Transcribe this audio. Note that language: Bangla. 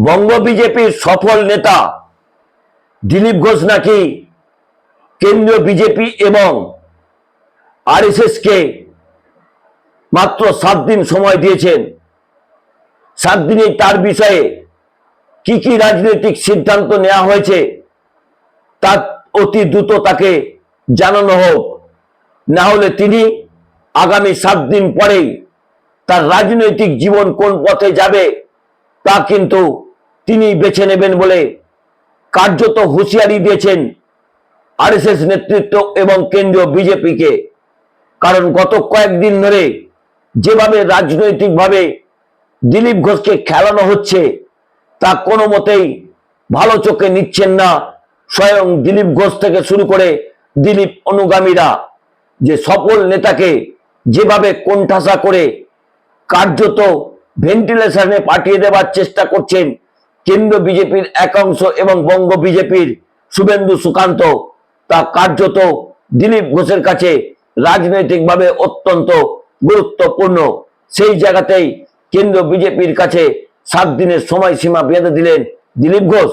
বঙ্গ বিজেপির সফল নেতা দিলীপ ঘোষ নাকি কেন্দ্রীয় বিজেপি এবং আরএসএস কে মাত্র 7 দিন সময় দিয়েছেন। 7 দিনে তার বিষয়ে কি কি রাজনৈতিক সিদ্ধান্ত নেওয়া হয়েছে তা অতি দ্রুত তাকে জানানো হোক, না হলে তিনি আগামী 7 দিন পরেই তার রাজনৈতিক জীবন কোন পথে যাবে তা কিন্তু তিনি বেছে নেবেন বলে কার্যত হুঁশিয়ারি দিয়েছেন আরএসএস নেতৃত্ব এবং কেন্দ্রীয় বিজেপিকে। কারণ গত কয়েকদিন ধরে যেভাবে রাজনৈতিকভাবে দিলীপ ঘোষকে খেলানো হচ্ছে তা কোনো মতেই ভালো চোখে নিচ্ছেন না স্বয়ং দিলীপ ঘোষ থেকে শুরু করে দিলীপ অনুগামীরা। যে সফল নেতাকে যেভাবে কোণঠাসা করে কার্যত ভেন্টিলেশনে পাঠিয়ে দেওয়ার চেষ্টা করছেন কেন্দ্রীয় বিজেপির একাংশ এবং বঙ্গ বিজেপির শুভেন্দু সুকান্ত, তা কার্যত দিলীপ ঘোষের কাছে রাজনৈতিকভাবে অত্যন্ত গুরুত্বপূর্ণ। সেই জায়গাতেই কেন্দ্রীয় বিজেপির কাছে 7 দিনের সময়সীমা বেঁধে দিলেন দিলীপ ঘোষ।